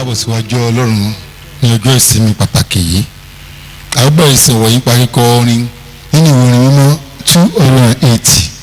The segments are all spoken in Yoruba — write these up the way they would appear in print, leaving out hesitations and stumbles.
káàbọ̀ síwájú Ọlọ́run ní ọjọ́ ìsinmi pàtàkì yìí. Àgbà ìsìn wọ̀nyí parí kọ orin nínú orin mímọ́ 280.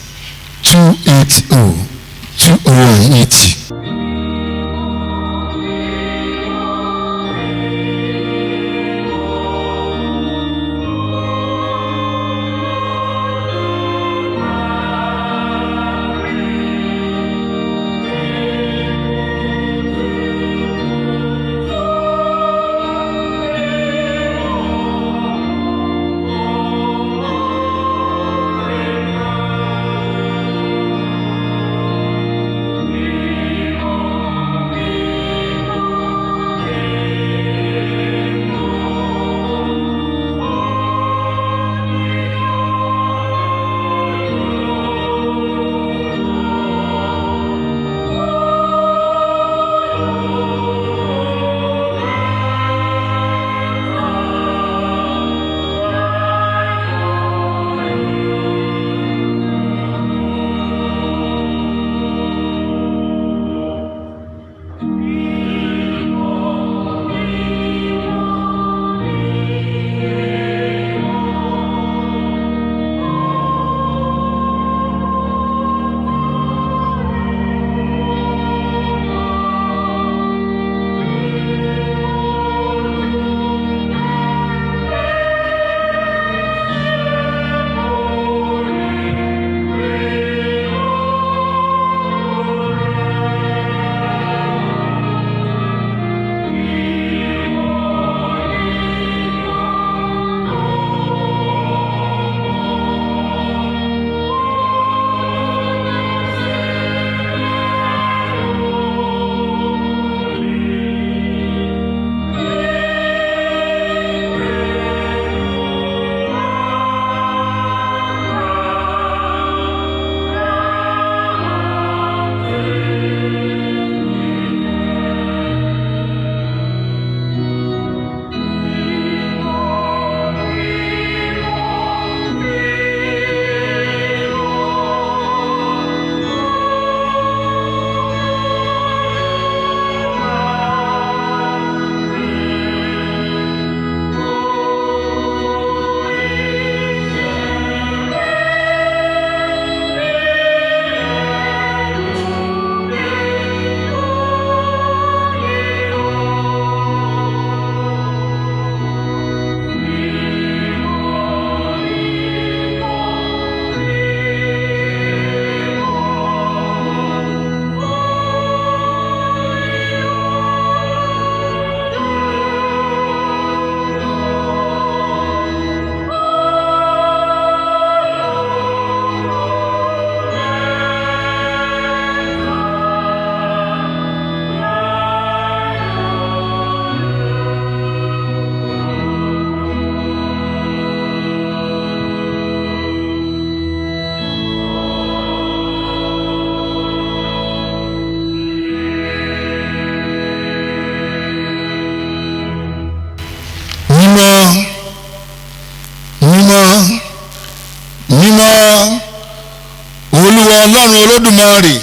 Ọlọ́run Olódùmarè,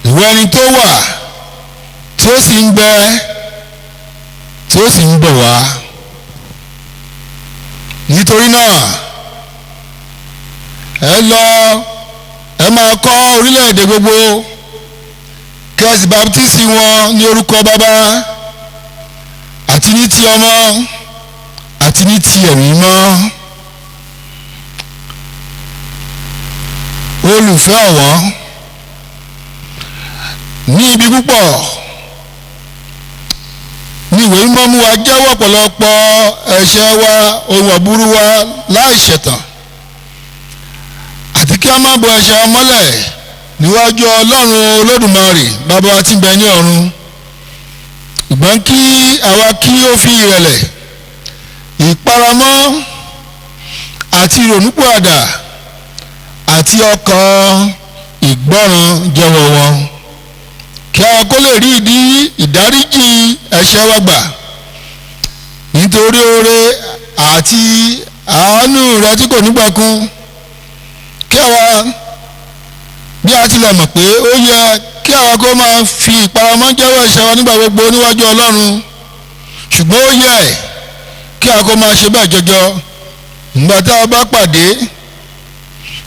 ìwọ ẹni tó wà tí ó sì ń bẹ tí ó sì ń bọ̀ wá. Nítorí náà ẹ máa kọ́ orílẹ̀-èdè gbogbo kí ẹ sì baptisi wọn ní orúkọ Baba àti ní ti Ọmọ àti ní ti Ẹ̀mí Mímọ́. Olùfẹ́ ọ̀wọ́n, ní ibi púpọ̀ ní ìwé mímọ́ mú wa jẹ́wọ́ ọ̀pọ̀lọpọ̀ ẹ̀ṣẹ̀ wa, ohun ọ̀bùrú wa láìṣẹ̀tàn, àti kí a má bọ ẹ̀ṣẹ̀ wa mọ́lẹ̀ níwájú Ọlọ́run Olódùmarè Baba wa tí ń bẹ ní ọ̀run. Ṣùgbọ́n kí àwa kí ó fi ìrẹ̀lẹ̀, ìparamọ́ àti ìrònúpìwàdà àti ọkàn ìgbọ́ràn jẹ́wọ́ wọn, kí a kó lè rí ìdáríjì ẹ̀ṣẹ̀ wa gbà nítorí oore àti àánú rẹ tí kò nípẹ̀kun. Kí àwa bí a tilẹ̀ mọ̀ pé ó yẹ kí àwa kó máa fi ìparamọ́ jẹ́wọ́ ẹ̀ṣẹ̀ wa nígbà gbogbo níwájú Ọlọ́run ṣùgbọ́n ó yẹ kí àwa kó máa ṣe bẹ́ẹ̀ jọjọ nígbà tí a bá pàdé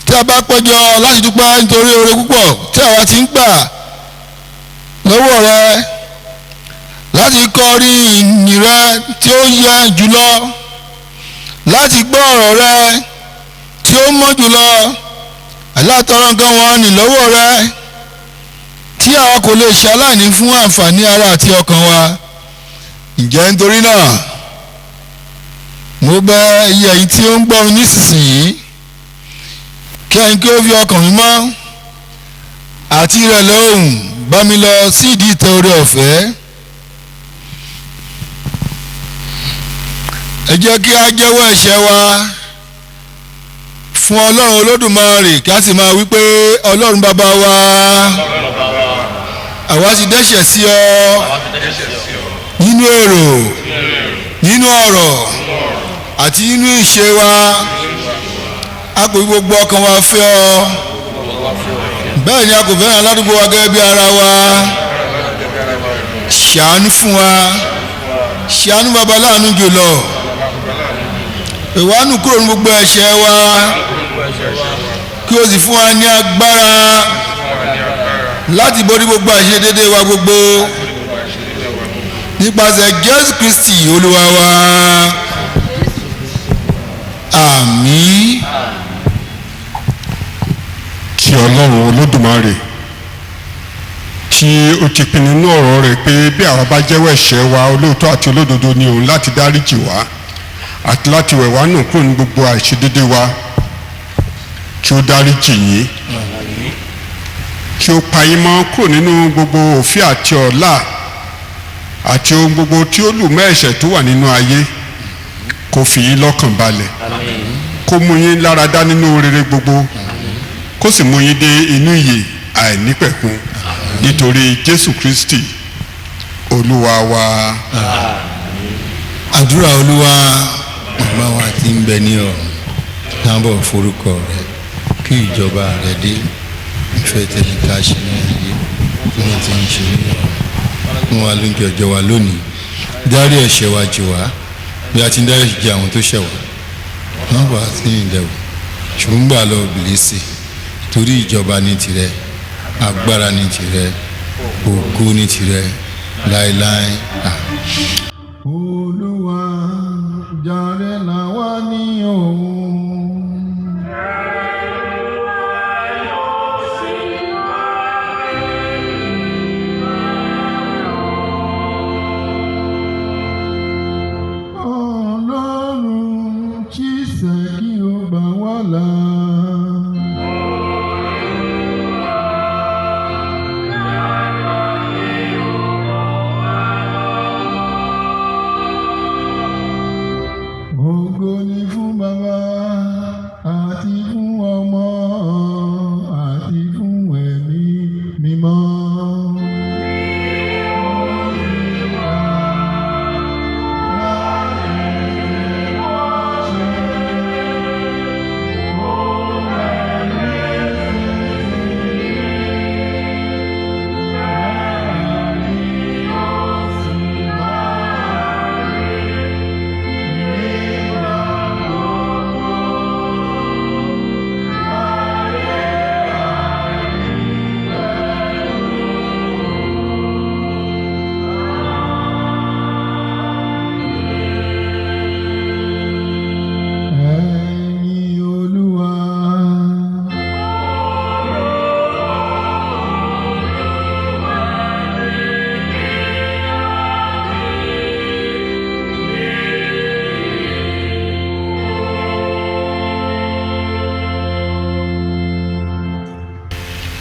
tí a bá péjọ láti dúpẹ́ nítorí oore púpọ̀ tí àwa ti ń gbà lọ́wọ́ rẹ láti kọrí ìyìn rẹ tí ó yẹ jùlọ láti gbọ́ ọ̀rọ̀ rẹ tí ó mọ́ jùlọ alátọrọ nǹkan wọn ní lọ́wọ́ rẹ tí àwa kò lè ṣaláìní fún àǹfààní ara àti ọkàn wa. Ǹjẹ́ nítorí náà mo bẹ̀ iye èyí tí ó ń gbọ́ mi nísinsìnyí kí ẹ̀yin kí ó fi ọkàn mi mọ́ àti ìrẹ̀lẹ̀ ohùn bá mi lọ sí ìdí ìtẹ́ oore ọ̀fẹ́. Ẹ jẹ́ kí a jẹ́wọ́ ẹ̀ṣẹ̀ wa fún Ọlọ́run Olódùmarè kí a sì máa wí pé Ọlọ́run bàbá wa àwa ti dẹ́ṣẹ̀ sí ọ nínú èrò nínú ọ̀rọ̀ àti nínú ìṣe wa a kò fi gbogbo ọkàn wa fẹ́ ọ bẹ́ẹ̀ ni a kò fẹ́ràn aládùúgbò wa gẹ́gẹ́ bí ara wa. Ṣàánú fún wa ṣàánú bàbá láàánú jùlọ ìwánú kúrò ní gbogbo ẹ̀ṣẹ̀ wa kí o sì fún wa ní agbára láti borí gbogbo àìṣedédé wa gbogbo nípasẹ̀ Jésù Kristi Olúwa wa. Àmín. Kí Ọlọ́run Olódùmarè tí ó ti pinnu nínú ọ̀rọ̀ rẹ̀ pé bí àwa bá jẹ́wọ́ ẹ̀ṣẹ̀ wa olóòótọ́ àti olódodo ni òun láti dáríjì wá àti láti wẹ̀ wá nù kúrò ní gbogbo àìṣedédé wa kí ó dáríjì yín kí ó pa yín mọ́ kúrò nínú gbogbo òfin àti ọ̀la àti ohun gbogbo tí ó lù mọ́ ẹ̀ṣẹ̀ tó wà nínú ayé kó fi yín lọ́kàn balẹ̀ kó mú yín lára dá nínú rere gbogbo kó sì mú yín dé inú ìyè àìnípẹ̀kun nítorí Jésù Kristi Olúwa wa. Àdúrà Olúwa bàbá wa tí ń bẹ ní ọ̀run lábọ̀ forúkọ rẹ kí ìjọba rẹ dé ìfẹ́ tẹ̀lé ká ṣe ní ayé tí wọ́n ti ń ṣe ní ọ̀run fún wa lóúnjẹ ọjọ́ wa lónìí dárí ẹ̀ṣẹ̀ wa jì wá bí a ti ń dárí jì àwọn tó ṣẹ̀ wá wọ́n bá a sí ìdẹ̀wò ṣùgbọ́n gbà lọ bìlísì torí ìjọba ní tirẹ̀ agbára ní tirẹ̀ ògo ní tirẹ̀ láéláé. Olúwa jàre làwa ní òun. Ọlọ́run jíṣẹ́ kí ó gbà wá là.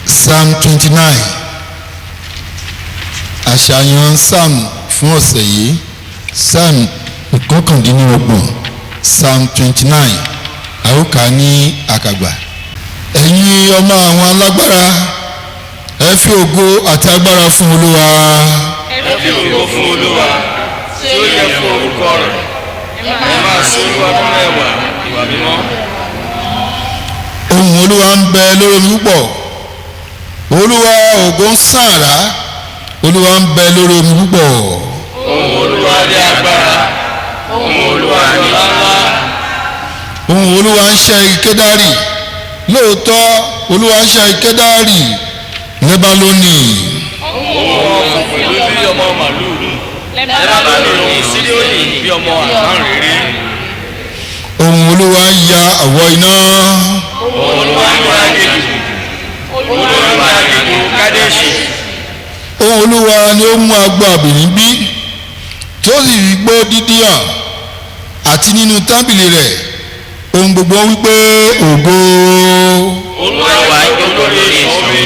Psalm 29 àṣàyàn psalm fún ọ̀sẹ̀ yìí psalm ìkọkàndínlọ́gbọ̀n Psalm 29 àwòká ní àkàgbà. Ẹ̀yin ọmọ àwọn alágbára ẹ fi ògo àti agbára fún Olúwa. Ẹ fi ògo fún Olúwa tí ó yẹ fún orúkọ rẹ̀. Ẹ máa ṣe Olúwa fún ẹwà ìwà mímọ́. Ohùn Olúwa ń bẹ lórí omi púpọ̀ olúwa ògo ń sàrá olúwa ń bẹ lórí omi púpọ̀. ohùn olúwa ní agbára ohùn olúwa ní ńlá. ohùn olúwa ń ṣẹ́ igi kédárì lóòótọ́ olúwa ń ṣẹ́ igi kédárì lẹ́bálónì. ohùn ọmọ pẹ̀lú bí ọmọ màlúù lẹ́bálónì síríònì bí ọmọ àmárìnrí. ohùn olúwa ń ya àwọ̀ iná. ohùn olúwa ń ya gègé olúwa ń ya gègé kádẹ́sì. ohùn olúwa ni ó mú agbo àbìrín bí tí ó sì fi gbó dídí hàn àti nínú tábìlì rẹ̀ ohun gbogbo wípé ògo. olúwa wà jókòó lórí omi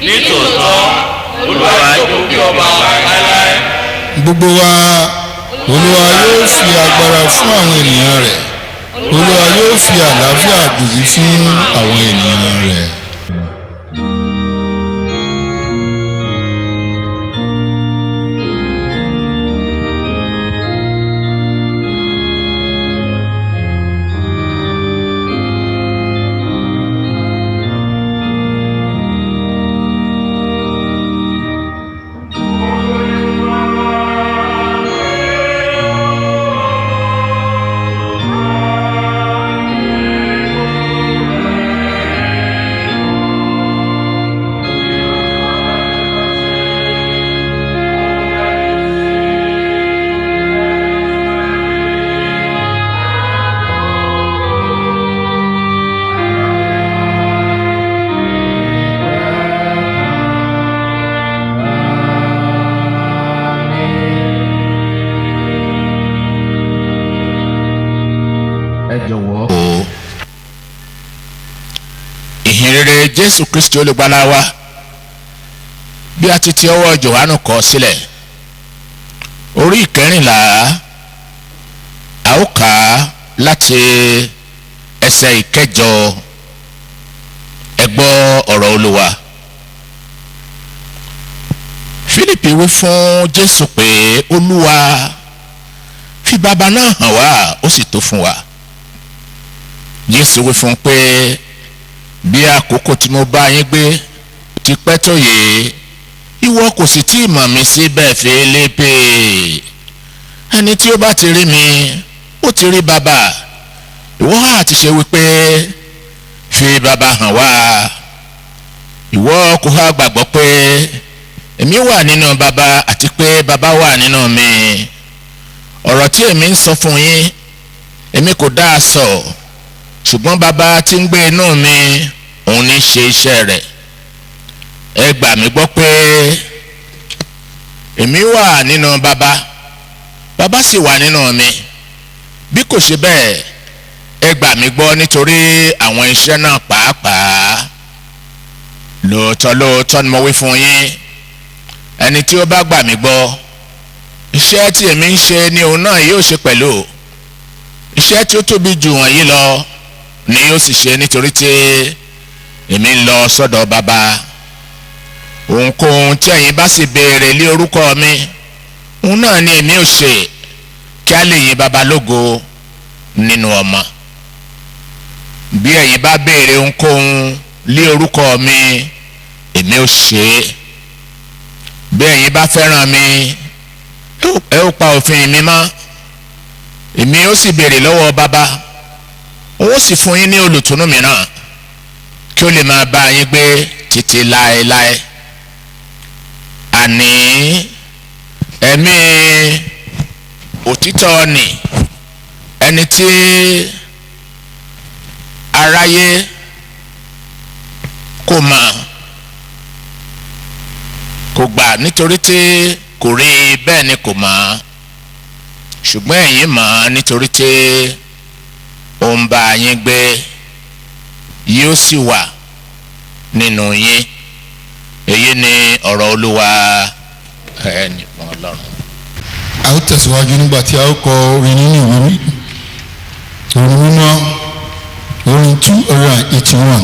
nítòótọ́ olúwa wà jókòó ọba láéláé. gbogbo wa olúwa yóò fi agbára fún àwọn ènìyàn rẹ̀ olúwa yóò fi àlàáfíà gbòdì fún àwọn ènìyàn rẹ̀. ìhìnrere jésù kristi olùgbàlà wa bí a ti ọwọ́ johanu kọ sílẹ̀ orí ìkẹrìnlá a ó kà á láti ẹsẹ̀ ìkẹjọ ẹ gbọ́ ọ̀rọ̀ olúwa. fílípì wí fún jésù pé olúwa fi bàbá náà hàn wá ó sì tó fún wa. jésù wí fún pé bí àkókò tí mo bá yín gbé ti pẹ́ tó yé ìwọ kò sì tí ì mọ̀ mí síbẹ̀ Fílípì. ẹni tí ó bá ti rí mi ó ti rí bàbá. ìwọ àti ṣe wípé fi bàbá hàn wá. ìwọ kò há gbàgbọ́ pé èmi wà nínú bàbá àti pé bàbá wà nínú mi. ọ̀rọ̀ tí èmi ń sọ fún yín èmi kò dá a sọ ṣùgbọ́n bàbá tí ń gbé inú mi òun ní ṣe iṣẹ́ rẹ̀. ẹ gbà mí gbọ́ pé èmi wà nínú bàbá bàbá sì wà nínú mi. bí kò ṣe bẹ́ẹ̀ ẹ gbà mí gbọ́ nítorí àwọn iṣẹ́ náà pàápàá. lóòótọ́ lóòótọ́ ni mo wí fún yín ẹni tí ó bá gbà mí gbọ́ iṣẹ́ tí èmi ń ṣe ni òun náà yóò ṣe pẹ̀lú. iṣẹ́ tí ó tóbi jù wọ̀nyí lọ ni yóò sì ṣe nítorí tí èmi ń lọ sọ́dọ̀ bàbá. ohunkóhun tí ẹ̀yin bá sì béèrè lé orúkọ mi òun náà ni èmi ò ṣe kí a lè yìn bàbá lógo nínú ọmọ. bí ẹ̀yin bá béèrè ohunkóhun lé orúkọ mi èmi ò ṣe. bí ẹ̀yin bá fẹ́ràn mi ẹ ó pa òfin mi mọ́. èmi ó sì béèrè lọ́wọ́ bàbá òun ó sì fún yín ní olùtùnú mìíràn kí ó lè máa bá yín gbé títí láéláé. àní ẹ̀mí òtítọ́ ni ẹni tí aráyé kò mọ̀ kò gbà nítorí tí kò rí bẹ́ẹ̀ ni kò mọ̀ ṣùgbọ́n ẹ̀yin mọ̀ nítorí tí ó ń bá yín gbé yóò sì wà nínú yín. èyí ni ọ̀rọ̀ olúwa ẹni fún ọlọ́run. a ó tẹ̀síwájú nígbà tí a ó kọ orin nínú ìwé orin mímọ́ orin 281.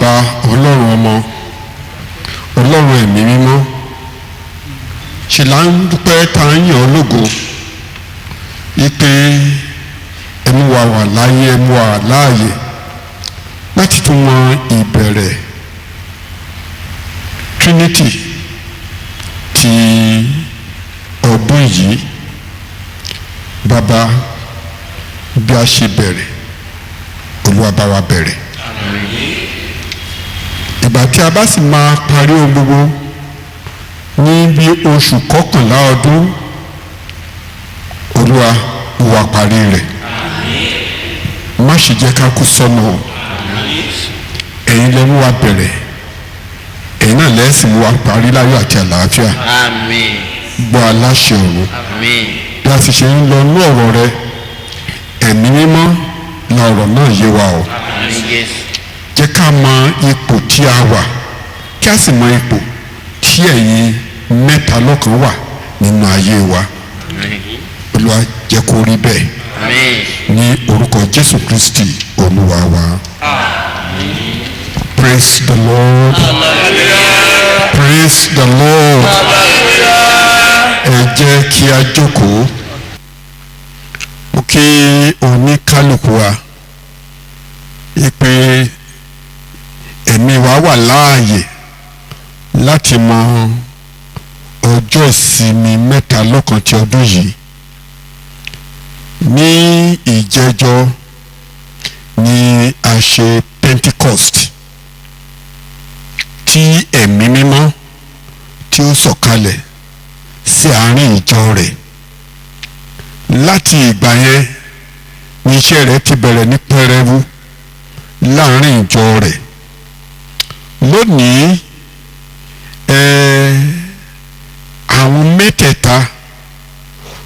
bàbá ọlọ́run ọmọ ọlọ́run ẹ̀mí mímọ́ ṣe là ń dúpẹ́ tá à ń yàn ọ́ lógo wípé ẹmu wa wà láyé ẹmu wa wà láàyè láti tún mọ ìbẹ̀rẹ̀ Trinity ti ọdún yìí. Bàbá bí a ṣe bẹ̀rẹ̀ Olúwa bá wa bẹ̀rẹ̀ ìgbà tí a bá sì máa parí ohun gbogbo ní bí oṣù kọkànlá ọdún Olúwa wà parí rẹ̀ má ṣe jẹ́ ká kú sọ́nà ẹ̀yin lẹ́nu wa bẹ̀rẹ̀ ẹ̀yin náà lẹ́sìn wa parí láyọ̀ àti àlàáfíà gbọ́ aláṣẹ ọ̀run bí a sì ṣe ń lọ ní ọ̀rọ̀ rẹ ẹ̀mí mímọ́ la ọ̀rọ̀ náà yé wa o jẹ́ ká mọ ipò tí a wà kí a sì mọ ipò tí ẹ̀yin mẹ́ta lọ́kan wà nínú ayé wa Olúwa jẹ́ kó rí bẹ́ẹ̀ ní orúkọ Jésù Kristi Olúwa wa. Praise the Lord. Praise the Lord. Ẹ jẹ́ kí a jókòó. Mo kí oníkálukú wa pé ẹ̀mí wa wà láàyè láti mọ ọjọ́ ìsinmi mẹ́ta lọ́kan ti ọdún yìí. Ní ìjẹjọ́ ni a ṣe Pentecost tí ẹ̀mí mímọ́ tí ó sọ̀kalẹ̀ sí àárín ìjọ rẹ̀. Láti ìgbà yẹn ni iṣẹ́ rẹ̀ ti bẹ̀rẹ̀ ní pẹrẹwu láàárín ìjọ rẹ̀. Lónìí àwọn mẹ́tẹ̀ẹ̀ta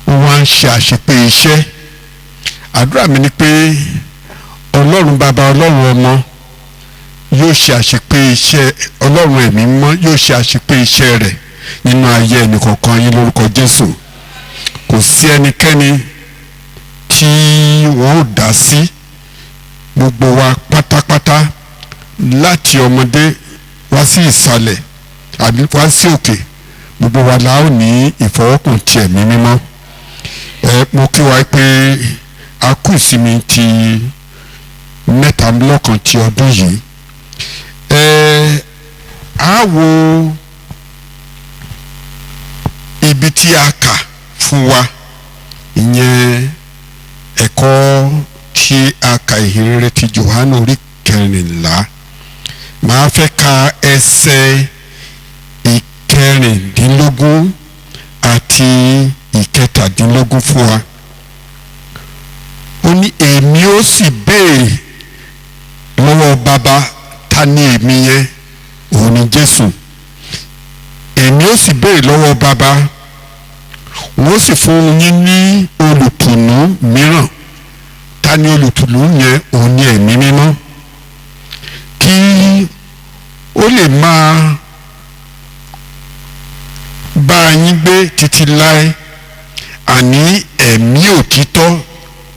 wọ́n ń ṣe àṣepé iṣẹ́. Àdúrà mi ni pé Ọlọ́run bàbá Ọlọ́run ọmọ yóò ṣe àṣepé iṣẹ́ Ọlọ́run ẹ̀mí mímọ́ yóò ṣe àṣepé iṣẹ́ rẹ̀ nínú ayé ẹnìkọ̀ọ̀kan yín lórúkọ Jésù. Kò sí ẹnikẹ́ni tí wọ́n ò dá sí. Gbogbo wa pátápátá láti ọmọdé wá sí ìsàlẹ̀ àbí wá sí òkè gbogbo wa la ó ní ìfọwọ́kùn ti ẹ̀mí mímọ́. Mo kí wa pé a kú ìsinmi ti mẹ́ta lọ́kan ti ọdún yìí. A wo ibi tí a kà fún wa ìyẹn ẹ̀kọ́ tí a kà ìhìnrere ti Jòhánù orí 14. Màá fẹ́ ka ẹsẹ̀ 16 àti 17 fún wa. Ó ní èmi ó sì béèrè lọ́wọ́ bàbá. Ta ni èmi yẹn? Òun ni Jésù. Èmi ó sì béèrè lọ́wọ́ bàbá wọ́n sì fún yín ní olùtùnú mìíràn. Ta ni olùtùnú yẹn? Òun ni ẹ̀mí mímọ́, kí ó lè máa bá yín gbé títí láé. Àní ẹ̀mí òtítọ́,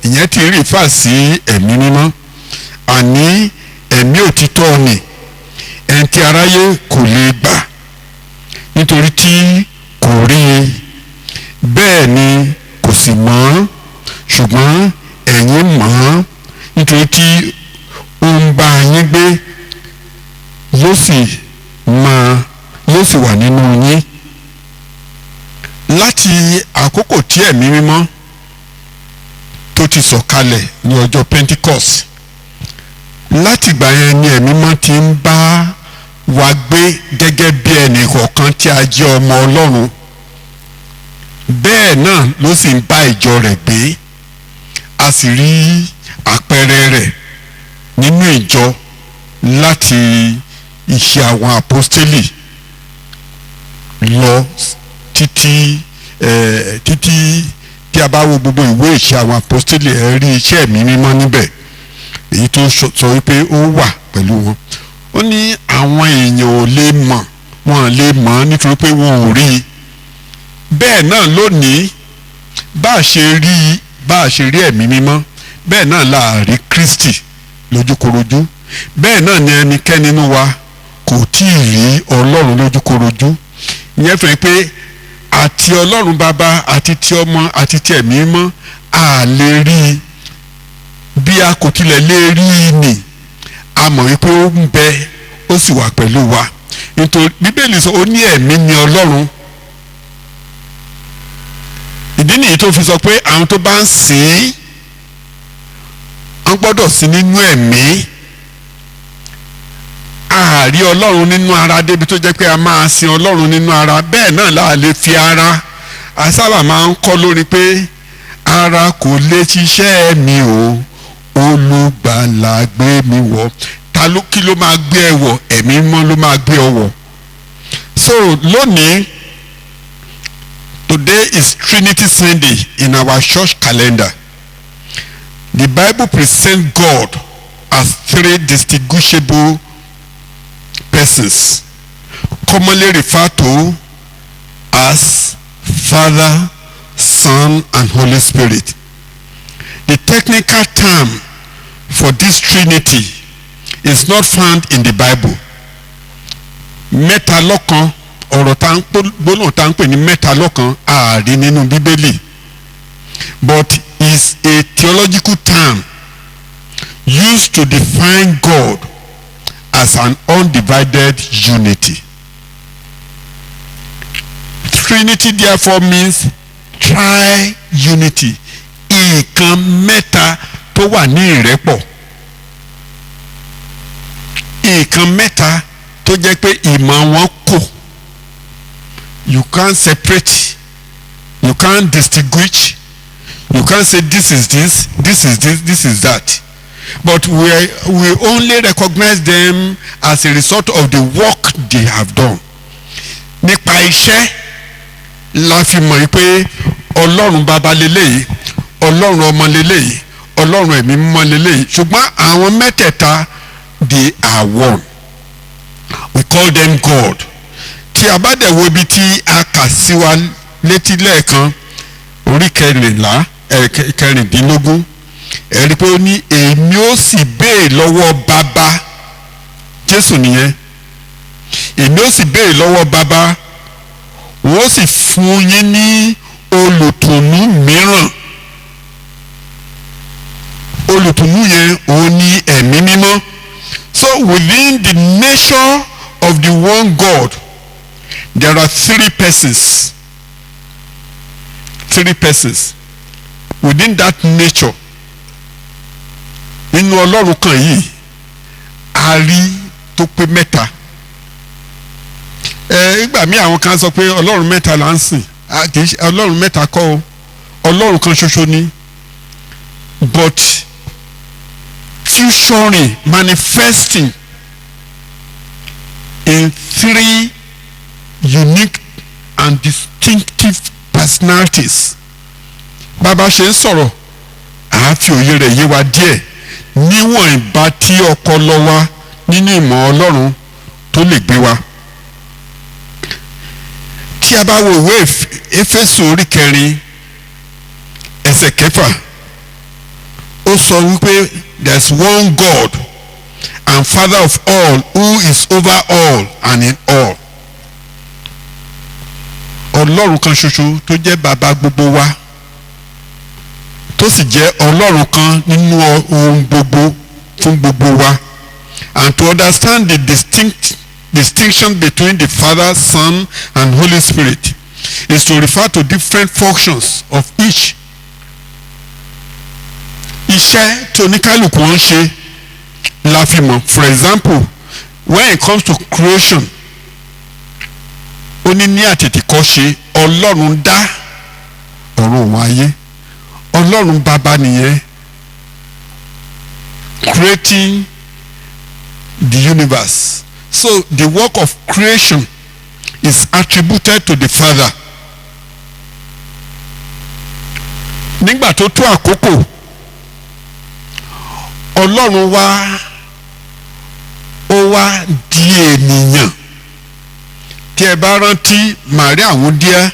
ìyẹn ti rí fà sí ẹ̀mí mímọ́. Àní ẹ̀mí òtítọ́ ni ẹni tí aráyé kò lè gbà nítorí tí kò rí i bẹ́ẹ̀ ni kò sì mọ̀, ṣùgbọ́n ẹ̀yin mọ̀ nítorí tí ó ń bá yín gbé yóò sì wà nínú yín. Láti àkókò tí ẹ̀mí mímọ́ tó ti sọ̀kalẹ̀ ní ọjọ́ Pentecost, látìgbà yẹn ni ẹ̀mí mímọ́ ti ń bá wa gbé gẹ́gẹ́ bí ẹnì kọ̀ọ̀kan tí a jẹ́ ọmọ Ọlọ́run. Bẹ́ẹ̀ náà ló sì ń bá ìjọ rẹ̀ gbé. A sì rí àpẹẹrẹ rẹ̀ nínú ìjọ láti iṣẹ́ àwọn àpọ́stélì lọ títí tí a bá wo gbogbo ìwé ìṣe àwọn àpọ́stélì ẹ rí iṣẹ́ ẹ̀mí mímọ́ níbẹ̀, èyí tó sọ wípé ó wà pẹ̀lú wọn. Ó ní àwọn èèyàn ò lè mọ̀, wọn ò lè mọ̀ nítorí pé wọn ò rí i. Bẹ́ẹ̀ náà lónìí bá a ṣe rí ẹ̀mí mímọ́ bẹ́ẹ̀ náà la rí Kristi lójúkorojú. bẹ́ẹ̀ náà ni ẹnikẹ́ni nínú wa kò tí ì rí ọlọ́run lójúkorojú. ìyẹn fẹ́ pé àti ọlọ́run bàbá àti ti ọmọ àti ti ẹ̀mí mọ́ a lè rí i bí a kò tilẹ̀ lè rí i nì a mọ̀ wípé ó ń bẹ ó sì wà pẹ̀lú wa nítorí bíbélì sọ ó ní ẹ̀mí ni ọlọ́run. ìdí nìyí tó fi sọ pé àwọn tó bá ń sìn ín wọ́n gbọ́dọ̀ sí nínú ẹ̀mí. a rí ọlọ́run nínú ara débi tó jẹ́ pé a máa sin ọlọ́run nínú ara bẹ́ẹ̀ náà la lè fi ara a sábà máa ń kọ́ lórí pé ara kò lè ṣiṣẹ́ mi o olùgbàlà gbé mi wọ̀ ta ló kí ló máa gbé ẹ wọ̀ ẹ̀mí mọ́ ló máa gbé ọ wọ̀. so lónìí today is Trinity Sunday in our church calendar. The Bible presents God as three distinguishable persons, commonly referred to as Father, Son, and Holy Spirit. The technical term for this Trinity is not found in the Bible. Mẹ́ta lọ́kan ọ̀rọ̀ tá ń gbólóhùn tá ń pè ní mẹ́ta lọ́kan ààrí nínú Bíbélì, but is a theological term used to define God as an undivided unity. Trinity therefore means tri-unity, ìkan mẹ́ta tó wà ní ìrẹ́pọ̀, ìkan mẹ́ta tó jẹ́ pé ìmọ̀ wọn kò. You can't separate, you can't distinguish, you can't say this is this, this is this, this is that. But we only recognize them as a result of the work they have done. Nípa iṣẹ́ la fi mọ̀ pé ọlọ́run bàbá lélẹ́yìí, ọlọ́run ọmọ lélẹ́yìí, ọlọ́run ẹ̀mí mímọ́ lélẹ́yìí. ṣùgbọ́n àwọn mẹ́tẹ̀ẹ̀ta they are one. We call them God. Tí a bá dẹ̀ wo ibi tí a kà sí wa létí lẹ́ẹ̀kan orí kẹrìndínlógún ẹ̀rí pé ó ní èmi ó sì béèrè lọ́wọ́ bàbá Jésù nìyẹn, èmi ó sì béèrè lọ́wọ́ bàbá wọ́n sì fún yín ní olùtùnú mìíràn. Olùtùnú yẹn òun ní ẹ̀mí mímọ́. So within the nature of the one God there are three persons. Three persons within that nature. Nínú ọlọ́run kan yìí a rí tó pé mẹ́ta. Ìgbà míì àwọn kan sọ pé ọlọ́run mẹ́ta là ń sìn, kì í ṣe ọlọ́run mẹ́ta kọ́ o, ọlọ́run kan ṣoṣo ni, but fusioning, manifesting in three unique and distinctive personalities. Bàbá ṣe ń sọ̀rọ̀ àáfi òye rẹ̀ yé wa díẹ̀ níwọ̀n ìbá tí ọpọlọ wa nínú ìmọ̀ ọlọ́run tó lè gbé wa. Tí a bá wo ìwé Éfésù orí 4 ẹsẹ̀ 6 ó sọ wípé there is one God and Father of all who is over all and in all. Ọlọ́run kan ṣoṣo tó jẹ́ bàbá gbogbo wa tó sì jẹ́ ọlọ́run kan nínú ohun gbogbo fún gbogbo wa. And to understand the distinction between the Father, Son, and Holy Spirit is to refer to different functions of each. Iṣẹ́ tí oníkálùkù ń ṣe la fi mọ̀. For example, when it comes to creation, ó ní àtètèkọ́ṣe ọlọ́run dá ọ̀run òun ayé. Ọlọ́run bàbá nìyẹn, creating the universe. So the work of creation is attributed to the Father. Nígbà tó tó àkókò ọlọ́run wá di ènìyàn. Tí ẹ bá rántí Màríà wúndíá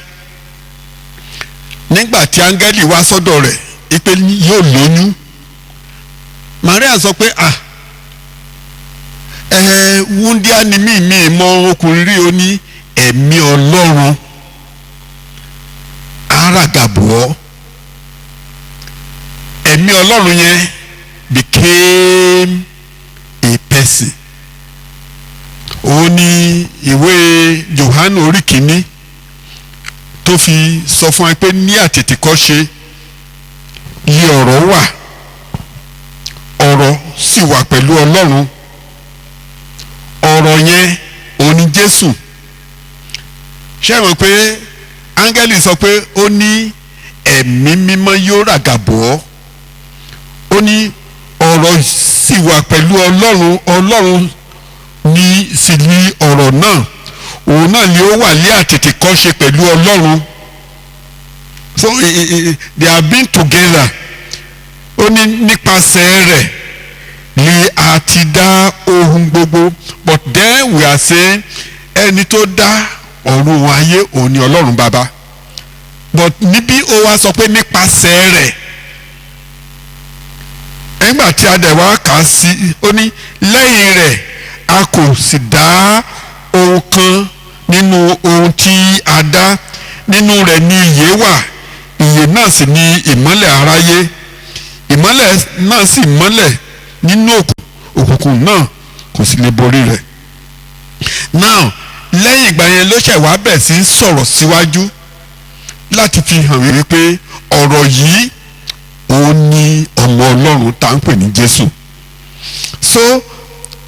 nígbà tí áńgẹ́lì wá sọ́dọ̀ rẹ̀ ipe yóò lóyún, Màríà sọ pé wúndíá ni mí mọ ọkùnrin rí o ní ẹ̀mí Ọlọ́run aragàbọ̀ ẹ̀mí Ọlọ́run yẹn became a person. Ó ní ìwé Jòhánù orí kìíní tó fi sọ fún ẹ pé ní àtètèkọ́ṣe lé ọ̀rọ̀ wà, ọ̀rọ̀ sì wà pẹ̀lú Ọlọ́run, ọ̀rọ̀ yẹn òun ni Jésù. Ṣé ẹ mọ̀ pé áńgẹ́lì sọ pé ó ní ẹ̀mí mímọ́ yóò ràgàbọ̀, ó ní ọ̀rọ̀ sì wà pẹ̀lú Ọlọ́run, Ọlọ́run ní sì ní ọ̀rọ̀ náà, òun náà ni ó wà ní àtètèkọ́ṣe pẹ̀lú Ọlọ́run. So they have been together. Ó ní nípasẹ̀ rẹ̀ ni a ti dá ohun gbogbo, but then we are saying ẹni tó dá ọ̀run ayé òun ni Ọlọ́run Baba, but níbí ó wá sọ pé nípasẹ̀ rẹ̀. Nígbà tí a dẹ̀ wá kà á sí, ó ní lẹ́yìn rẹ̀ a kò sì dá ohun kan nínú ohun tí a dá, nínú rẹ̀ ni ìyè wà, ìyè náà sì ni ìmọ́lẹ̀ aráyé, ìmọ́lẹ̀ náà sì mọ́lẹ̀ nínú òkùnkùn náà kò sì lè borí rẹ̀. Now lẹ́yìn ìgbà yẹn ló ṣẹ̀ wá bẹ̀ sí sọ̀rọ̀ síwájú láti fi hàn wípé ọ̀rọ̀ yìí òun ni ọmọ Ọlọ́run tá à ń pè ní Jésù. So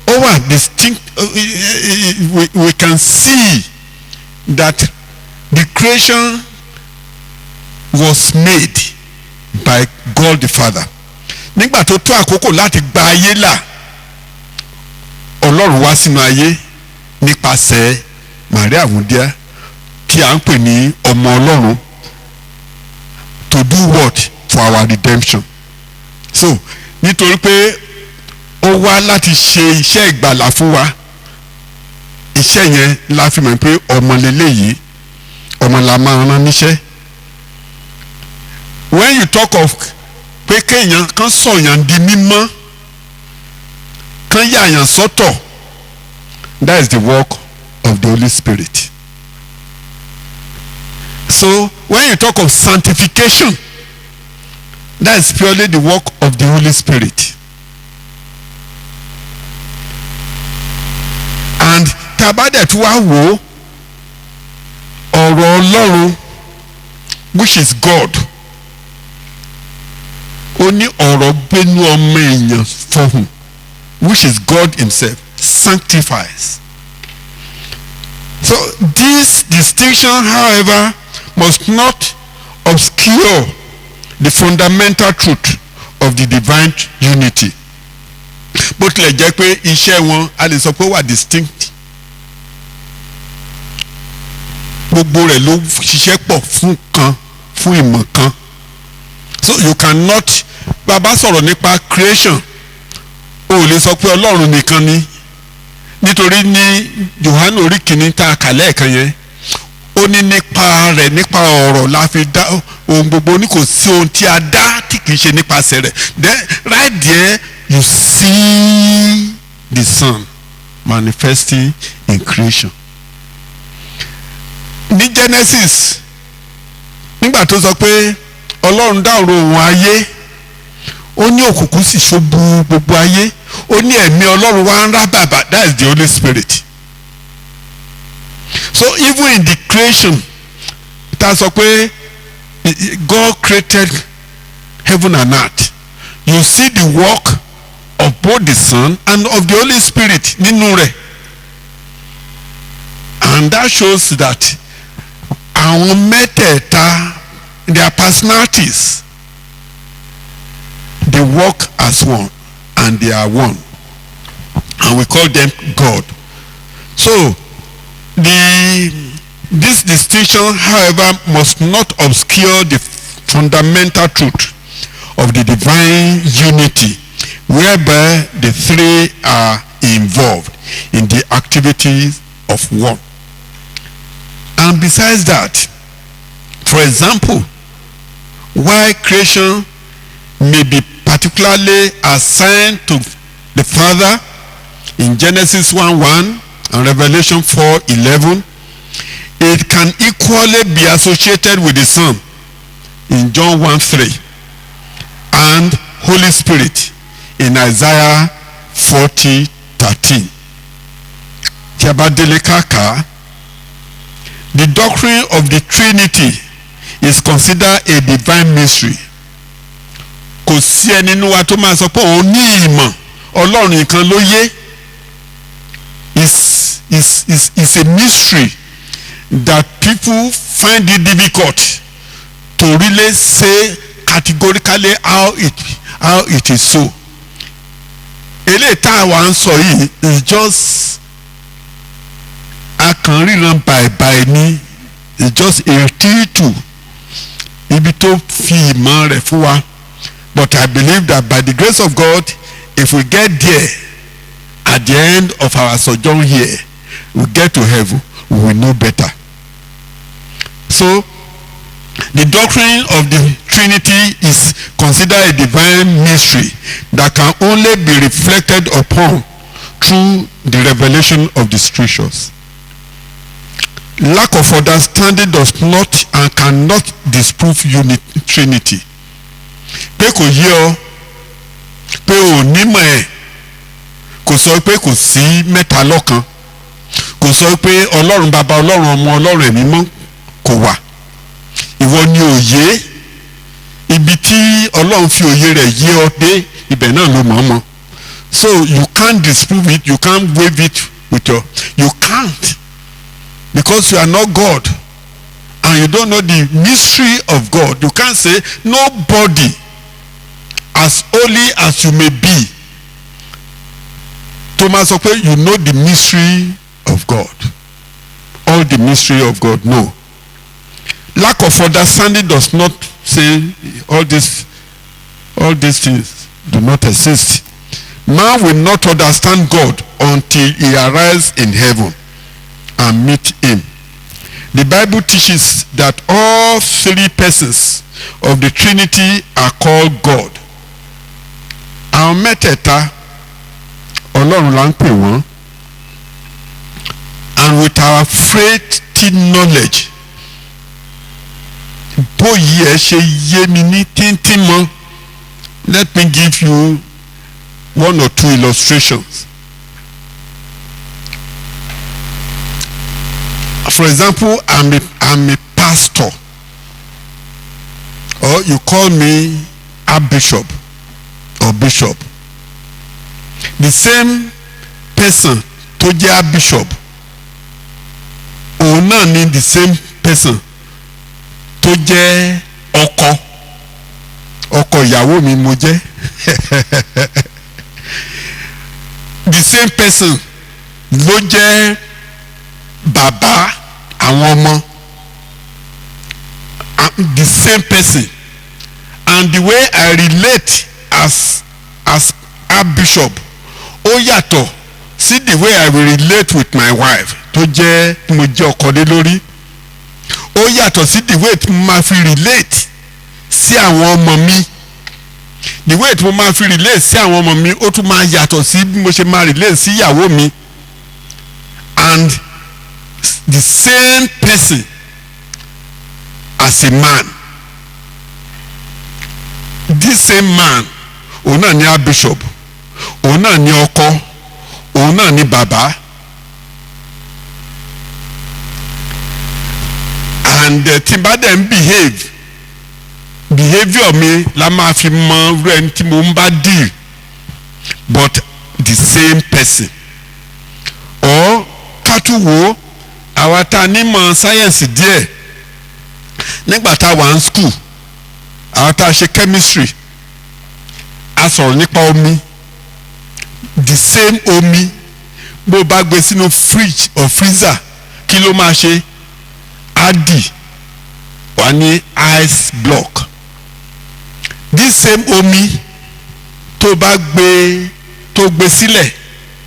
ó wà distinct, we can see that the creation was made by God the Father. Nígbà tó tó àkókò láti gba ayé là, Ọlọ́run wá sínú ayé nípasẹ̀ Màríà wúndíá tí à ń pè ní ọmọ Ọlọ́run, to do what? For our redemption. So nítorí pé ó wá láti ṣe iṣẹ́ ìgbàlà fún wa, iṣẹ́ yẹn la fi mọ̀ pé ọmọ lélẹ́yìí, ọmọ la máa rán níṣẹ́. When you talk of pé kéèyàn kan sọ̀yàn di mímọ́, kan yàyàn sọ́tọ̀, that is the work of the Holy Spirit. So when you talk of sanctification, that is purely the work of the Holy Spirit. And tabadẹ tí wàá wò ọ̀rọ̀ Ọlọ́run, which is God, ó ní ọ̀rọ̀ gbénú ọmọ èèyàn fọhùn, which is God himself, sanctifies. So this distinction, however, must not obscure the fundamental truth of the divine unity. Bó tilẹ̀ jẹ́ pé iṣẹ́ wọn a lè sọ pé wà distinct, gbogbo rẹ̀ ló ṣiṣẹ́ pọ̀ fún kan, fún ìmọ̀ kan. So you cannot, bàbá sọ̀rọ̀ nípa creation, o ò lè sọ pé Ọlọ́run nìkan ni, nítorí ní Jòhánù orí kìíní tá a kà lẹ́ẹ̀kan yẹn, ó ní nípa rẹ̀, nípa ọ̀rọ̀ la fi dá ohun gbogbo, ní kò sí ohun tí a dá tí kìí ṣe nípasẹ̀ rẹ̀. Then right there you see the Son manifesting in creation. Ní Genesis nígbà tó sọ pé Ọlọ́run dá ọ̀run òun ayé, ó ní òkùnkùn sì ṣubú gbogbo ayé, ó ní ẹ̀mí Ọlọ́run wá ń rá bàbà, that is the Holy Spirit. So even in the creation, ta sọ pé God created heaven and earth, you see the work of both the Son and of the Holy Spirit nínú rẹ̀, and that shows that àwọn mẹ́tẹ̀ẹ̀ta, their personalities, they work as one and they are one, and we call them God. So this distinction, however, must not obscure the fundamental truth of the divine unity, whereby the three are involved in the activities of one. And besides that, for example, while creation may be particularly assigned to the Father in Genesis 1:1 and Revelation 4:11. It can equally be associated with the Son in John 1:3 and Holy Spirit in Isaiah 40:13. Tí a bá délé káàkà, the doctrine of the Trinity is considered a divine mystery. Kò sí ẹni nínú wa tó máa sọ pé òun ní ìmọ̀ Ọlọ́run nìkan ló yé. Is a mystery that people find it difficult to really say categorically how it is so. Eléyìí tá a wà ń sọ yìí is just akànríran bàìbàì ni, is just a títù ibi tó fi ìmọ̀ rẹ̀ fún wa. But I believe that by the grace of God, if we get there at the end of our sojourn here, we get to heaven, we will know better. So the doctrine of the Trinity is considered a divine mystery that can only be reflected upon through the revelation of the scriptures. Lack of understanding does not and cannot disprove Trinity. Pé kò yé ọ, pé ò nímọ̀ ẹ̀, kò sọ pé kò sí mẹ́ta lọ́kan, kò sọ pé Ọlọ́run bàbá Ọlọ́run ọmọ Ọlọ́run ẹ̀mí mọ́ kò wà. Ìwọ ni òye, ibi tí Ọlọ́run fi òye rẹ̀ yé ọ dé ibẹ̀ náà ló mọ̀ ọ́ mọ́. So you can't disprove it, you can't wave it with you can't, because you are not God and you don't know the mystery of God. You can't say nobody, as holy as you may be, Thomas sọ pé you know the mystery of God, all the mystery of God. No. Lack of understanding does not say all these things do not exist. Man will not understand God until he arrives in heaven and meet him. The Bible teaches that all three persons of the Trinity are called God. Àwọn mẹ́tẹ̀ẹ̀ta Ọlọ́run là ń pè wọ́n. And with our faithful knowledge, bóyí ẹ ṣe yé mi ní tíntín mọ́, let me give you one or two illustrations. For example, I'm a pastor, or you call me a bishop or bishop. The same person tó jẹ́ a bishop, òun náà ni the same person tó jẹ́ ọkọ ìyàwó mi mo jẹ́. The same person ló jẹ́ bàbá àwọn ọmọ. The same person, and the way I relate as a bishop ó yàtọ̀ sí the way I will relate with my wife tó jẹ́ mo jẹ́ ọkọ lé lórí. Ó yàtọ̀ sí the way tí mo máa fi relate sí àwọn ọmọ mi. The way tí mo máa fi relate sí àwọn ọmọ mi ó tún máa yàtọ̀ sí bí mo ṣe máa relate sí ìyàwó mi. And the same person as a man, this same man, òun náà ni a bishop, òun náà ni ọkọ, òun náà ni bàbá. And tí n bá dẹ̀ ń behaviour mi la máa fi mọ rẹ̀ tí mo ń bá deal, but the same person. Or kátúwò àwa tá a nímọ̀ sáyẹ̀nsì díẹ̀ nígbà tá a wà ní school, àwa tá a ṣe chemistry, a sọ̀rọ̀ nípa omi. The same omi bó bá gbé sínú fridge or freezer kí ló máa ṣe? Á dì, wà ní ice block. This same omi tó gbé sílẹ̀,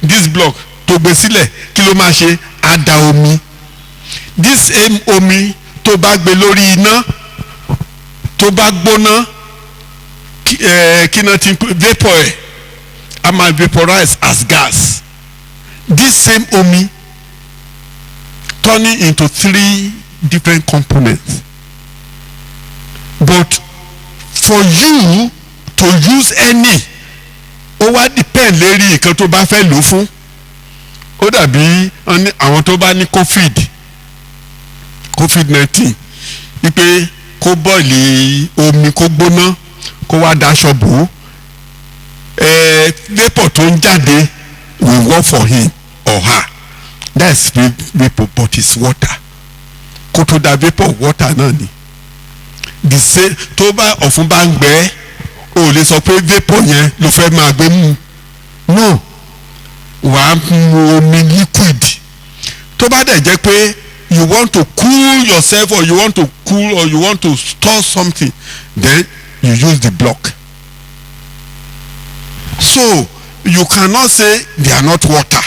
this block tó gbé sílẹ̀ kí ló máa ṣe? Á da omi. This same omi tó bá gbé lórí iná tó bá gbóná, kí náà ti vapor ẹ̀ á máa vaporize as gas. this same omi turning into 3 different components. But for you to use any, ó wá depend lérí nǹkan tó bá fẹ́ lò fún. Ó dàbí àwọn tó bá ní COVID-19 wípé kó bọ́ọ̀lì omi kó gbóná kó wá daṣọ bò ó. Vapor tó ń jáde will work for him or her. That's vapor, but it's water. Kó tó da vapor water náà ni. The same tó bá ọ̀fun bá ń gbẹ o lè sọ pé vapor yẹn ló fẹ́ máa gbé mu. No, wàá mu omi liquid. Tó bá dẹ̀ jẹ́ pé you want to cool yourself or you want to cool or you want to store something, then you use the block. So you cannot say they are not water.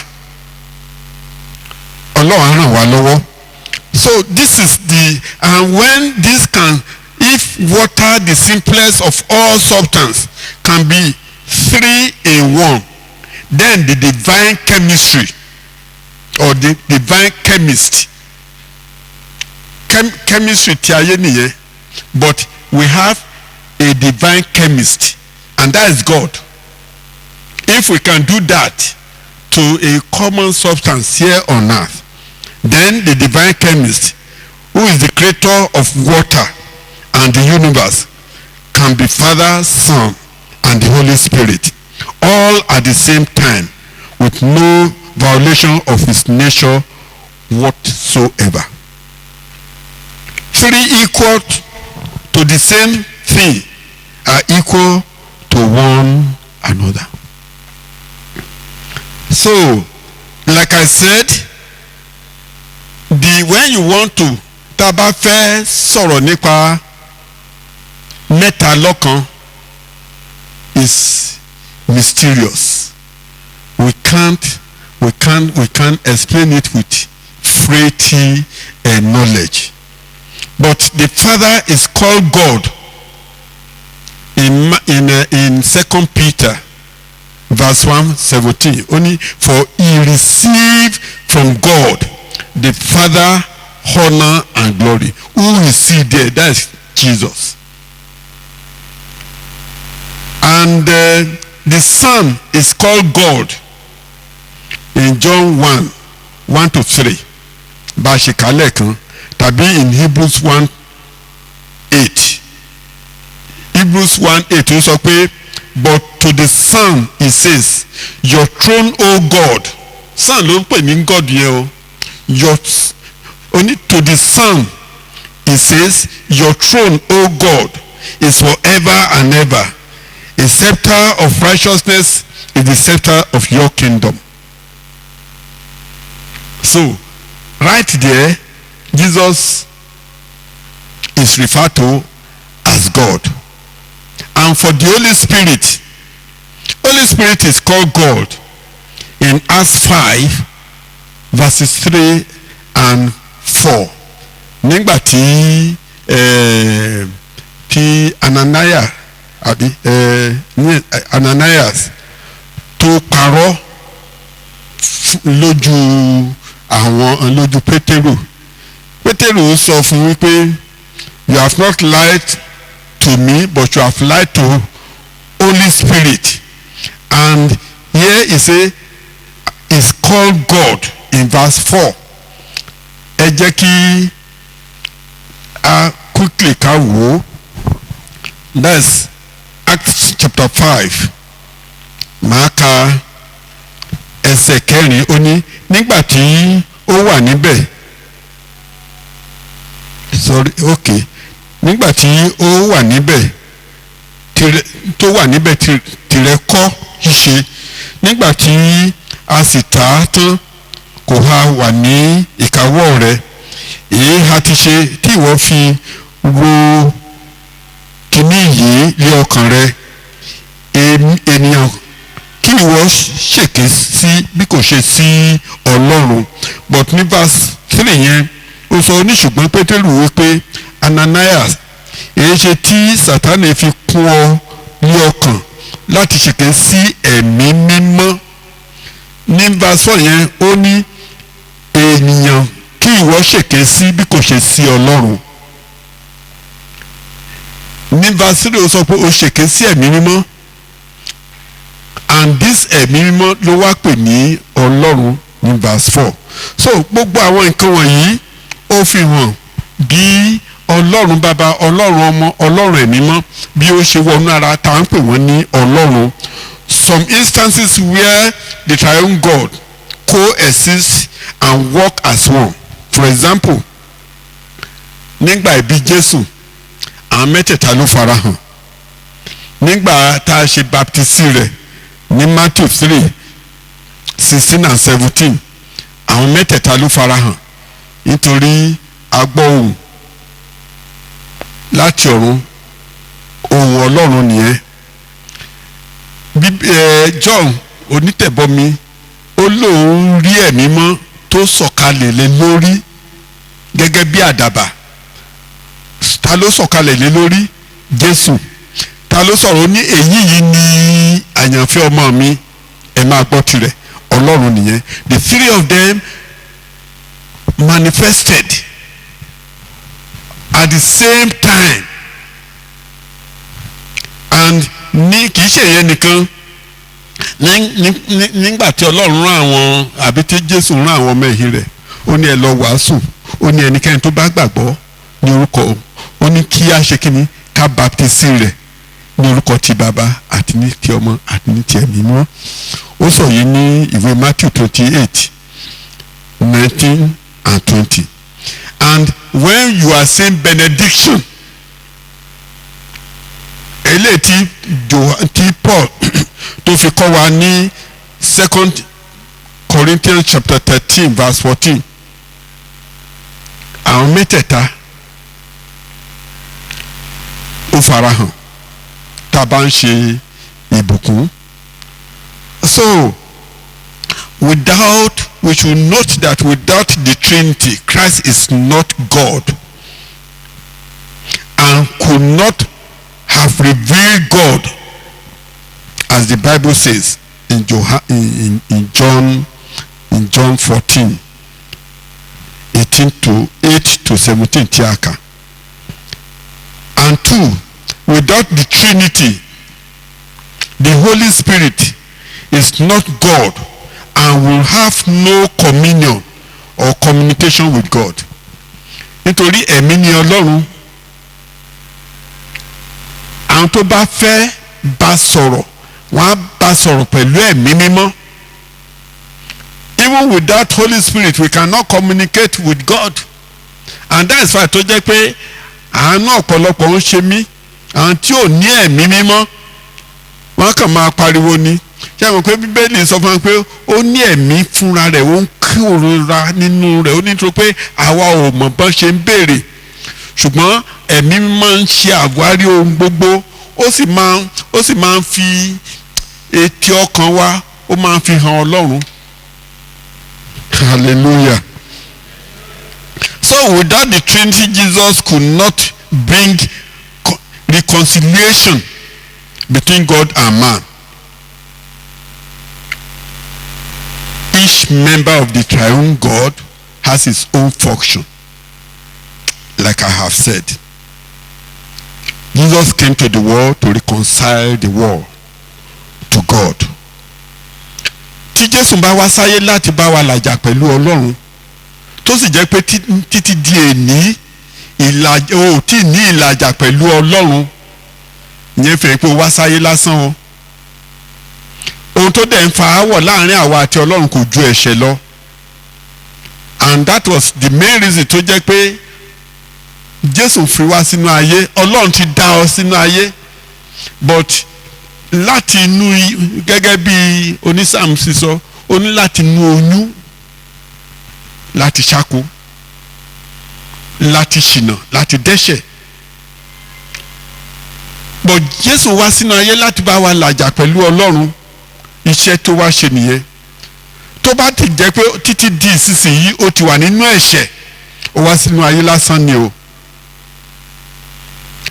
Ọlọ́run ràn wá lọ́wọ́. So this is and when this can, if water, the simplest of all substance, can be 3 in 1, then the divine chemistry or the divine chemist, chemistry ti ayé nìyẹn, but we have a divine chemist, and that is God. If we can do that to a common substance here on earth, then the divine chemist, who is the creator of water and the universe, can be Father, Son, and the Holy Spirit, all at the same time, with no violation of his nature whatsoever. 3 equal to the same thing are equal to one another. So, like I said, when you want to, tá bá fẹ́ sọ̀rọ̀ nípa mẹ́ta lọ́kan, is mysterious. We can't explain it with frailty and knowledge. But the Father is called God in 2 Peter verse 1:17. Only for he received from God the Father honor and glory. Who we see there, that is Jesus. And the Son is called God in John 1:1-3. Bashikale kan tàbí in Hebrews 1:8. Hebrews 1:8 ó sọ pé, but to the Son he says, your throne, O God. Son ló ń pè ní God yẹn o. Only to the Son he says, your throne, O God, is forever and ever. A scepter of righteousness is the scepter of your kingdom. So, right there, Jesus is referred to as God. And for the Holy Spirit is called God in Acts 5:3-4. Nígbà tí Ananias tó parọ́ lójú Pétérù sọ fún wípé, you have not lied to me, but you have lied to Holy Spirit. And here he say is called God in verse 4. Ẹ jẹ́ kí a quickly ká wò ó. That's Acts chapter 5. Màá ka ẹsẹ̀ 4. Ó ní nígbà tí ó wà níbẹ̀. Nígbà tí ó wà níbẹ̀ tìrẹ kọ́ ṣíṣe. Nígbà tí a sì tà á tán, kò ha wà ní ìkáwọ́ rẹ̀. Èyí ha ti ṣe tí ìwọ fi ro kíní yìí lé ọkàn rẹ̀. Ènìyàn kí ìwọ ṣèké sí bí kò ṣe sí Ọlọ́run. But ní verse 3 yẹn ó sọ oníṣùgbọ́n Pétérù wípé, Ananias, èyí ṣe tí Sátánì fi kún ọ ní ọkàn láti ṣèké sí ẹ̀mí mímọ́ ní verse 4 yẹn ó ní ènìyàn kí ìwọ ṣèké sí bí kò ṣe sí Ọlọ́run. Ní verse 3 ó sọ pé ó ṣèké sí ẹ̀mí mímọ́, and this ẹ̀mí mímọ́ ló wá pè ní Ọlọ́run ní verse 4. So gbogbo àwọn nǹkan wọ̀nyí ó fi hàn bí Ọlọ́run bàbá, Ọlọ́run ọmọ, Ọlọ́run ẹ̀mí mímọ́ bí ó ṣe wọnú ara tá à ń pè wọ́n ní Ọlọ́run. Some instances where the triune God coexist and work as one. For example, nígbà ìbí Jésù àwọn mẹ́tẹ̀ẹ̀ta ló farahàn. Nígbà tá a ṣe baptisi rẹ̀ ní Matthew 3:16 and 17 àwọn mẹ́tẹ̀ẹ̀ta ló farahàn nítorí a gbọ́ ohùn láti ọ̀run, ohùn Ọlọ́run nìyẹn. John onítẹ̀bọmi ó lóun rí ẹ̀mí mọ́ tó sọ̀kalẹ̀ lé lórí gẹ́gẹ́ bí àdàbà. Ta ló sọ̀kalẹ̀ lé lórí? Jésù. Ta ló sọ̀rọ̀ ní èyí yìí ni àyànfẹ́ ọmọ mi, ẹ máa gbọ́ tirẹ̀? Ọlọ́run nìyẹn. The three of them manifested at the same time, and ní kì í ṣe ìyẹn nìkan. Nígbà tí Ọlọ́run rán àwọn àbí tí Jésù rán àwọn ọmọ ẹ̀yìn rẹ̀, ó ní ẹ lọ wàásù, ó ní ẹnikẹ́ni tó bá gbàgbọ́ ní orúkọ, ó ní kí á ṣe kíni, ká baptisi rẹ̀ ní orúkọ ti bàbá àti ní ti ọmọ àti ní ti ẹ̀mí mímọ́. Ó sọ yìí ní ìwé Matthew 28:19 and 20. And when you are saying benediction, eléyìí tí Paul tó fi kọ́ wa ní 2 Corinthians chapter 13 verse 14, àwọn mẹ́tẹ̀ẹ̀ta ó farahàn tá a bá ń ṣe ìbùkún. So we should note that without the Trinity, Christ is not God and could not have revealed God, as the Bible says in John 14:18-17 tiaka. And 2, without the Trinity, the Holy Spirit is not God and will have no communion or communication with God. Nítorí ẹ̀mí ni Ọlọ́run, àwọn tó bá fẹ́ bá sọ̀rọ̀ wọ́n á bá sọ̀rọ̀ pẹ̀lú ẹ̀mí mímọ́. Even without Holy Spirit we cannot communicate with God, and that is why tó jẹ́ pé àánú ọ̀pọ̀lọpọ̀ ń ṣe mí, àwọn tí ò ní ẹ̀mí mímọ́ wọ́n kàn máa pariwo ni. Ṣé àwọn pé Bíbélì sọ fún wa pé ó ní ẹ̀mí fúnra rẹ̀, ó ń kí òrora nínú rẹ̀, ó ní tó pé àwa ò mọ̀ bọ́n ṣe ń béèrè, ṣùgbọ́n ẹ̀mí máa ń ṣe àwárí ohun gbogbo, ó sì máa ń fi etí ọkàn wa, ó máa ń fi hàn Ọlọ́run. Hallelujah. So without the Trinity, Jesus could not bring reconciliation between God and man. Each member of the triune God has his own function. Like I have said, Jesus came to the world to reconcile the world to God. Tí Jésù bá wá sáyé láti bá wa làjà pẹ̀lú Ọlọ́run, tó sì jẹ́ pé títí di èní ò tí ní ìlàjà pẹ̀lú Ọlọ́run, ìyẹn fẹ́ pé ó wá sáyé lásán o. Ohun tó dẹ̀ ń fa áwọ̀ láàrin àwa àti Ọlọ́run kò ju ẹ̀ṣẹ̀ lọ, and that was the main reason tó jẹ́ pé Jésù fi wá sínú ayé. Ọlọ́run ti dá ọ sínú ayé, but láti inú, gẹ́gẹ́ bí onísáàmù sísọ, ó ní láti inú oyún láti ṣáko, láti ṣìnà, láti dẹ́ṣẹ̀. But Jésù wá sínú ayé láti bá wa làjà pẹ̀lú Ọlọ́run. Iṣẹ́ tó wá ṣe nìyẹn. Tó bá ti jẹ́ pé títí di ìsinsìnyí ó ti wà nínú ẹ̀ṣẹ̀, ó wá sínú ayé lásán ni o.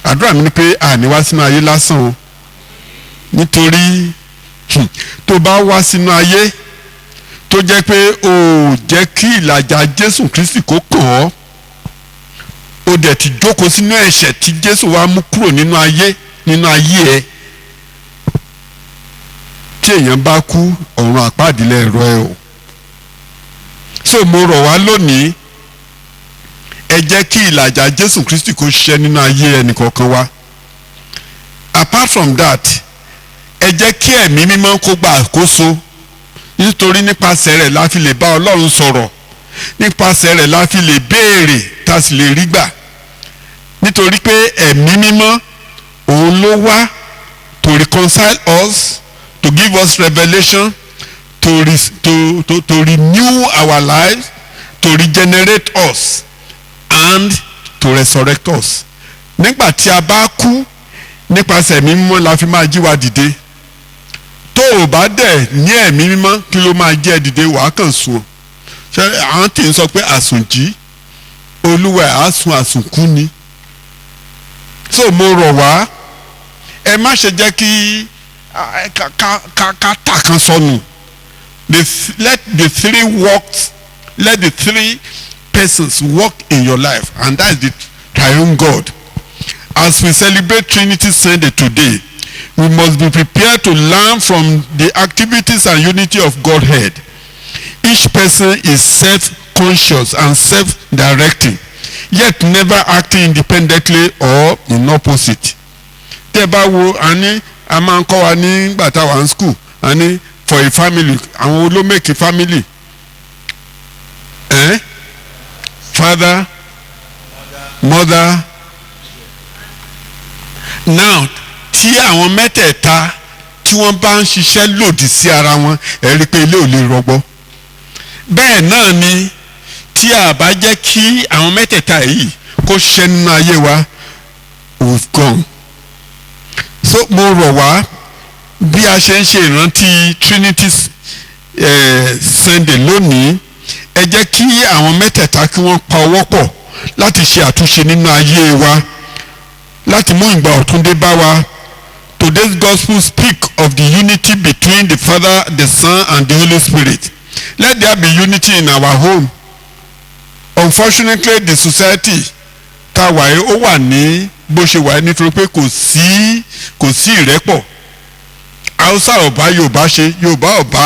Àdúrà mi ni pé àní wá sínú ayé lásán o, nítorí tó bá wá sínú ayé tó jẹ́ pé o ò jẹ́ kí ìlàjà Jésù Kristi kó kàn ọ́, o dẹ̀ ti jókòó sínú ẹ̀ṣẹ̀ tí Jésù wá mú kúrò nínú ayé ẹ, tí èèyàn bá kú ọ̀run àpáàdílẹ̀ ẹ̀rọ ẹ o. so mo rọ̀ wá lónìí, ẹ jẹ́ kí ìlàjà Jésù Kristi kó ṣiṣẹ́ nínú ayé ẹnìkọ̀ọ̀kan wa. Apart from that, ẹ jẹ́ kí ẹ̀mí mímọ́ kó gba àkóso, nítorí nípasẹ̀ rẹ̀ la fi lè bá Ọlọ́run sọ̀rọ̀, nípasẹ̀ rẹ̀ la fi lè béèrè tá a sì lè rí gbà, nítorí pé ẹ̀mí mímọ́ òun ló wá to reconcile us, to give us revelation, to renew our lives, to regenerate us and to resurrect us. Nígbà tí a bá kú, nípasẹ̀ ẹ̀mí mímọ́ la fi máa jí wa dìde. Tó o bá dẹ̀ ní ẹ̀mí mímọ́, kí ló máa jẹ́ dìde? Wàá kàn sùn. Ṣé àwọn tí ń sọ pé àsùnjí Olúwa àsùn àsùnkú ni? So mo rọ̀ wá, ẹ má ṣe jẹ́ kí ká tà kan sọnù. Let the three persons work in your life, and that is the triune God. As we celebrate Trinity Sunday today, we must be prepared to learn from the activities and unity of Godhead. Each person is self-conscious and self-directing, yet never acting independently or in opposite. Tẹ́ bá wo a máa ń kọ́ wa nígbà tá a wà ní school, for a family, àwọn ló make a family. Father, mother. Now tí àwọn mẹ́tẹ̀ẹ̀ta tí wọ́n bá ń ṣiṣẹ́ lòdì sí ara wọn, ẹ rí i pé ilé ò lè rọgbọ. Bẹ́ẹ̀ náà ni tí a bá jẹ́ kí àwọn mẹ́tẹ̀ẹ̀ta yìí kó ṣiṣẹ́ nínú ayé wa, we've gone. So mo rọ̀ wá, bí a ṣe ń ṣe ìrántí Trinity Sunday lónìí, ẹ jẹ́ kí àwọn mẹ́tẹ̀ẹ̀ta kí wọ́n pa ọwọ́ pọ̀ láti ṣe àtúnṣe nínú ayé wa, láti mú ìgbà ọ̀tun dé bá wa. Today's gospel speak of the unity between the Father, the Son, and the Holy Spirit. Let there be unity in our home. Unfortunately, the society tá a wà yìí ó wà ní bó ṣe wà nítorí pé kò sí ìrẹ́pọ̀. Hausa ọba Yorùbá ṣe, Yorùbá ọba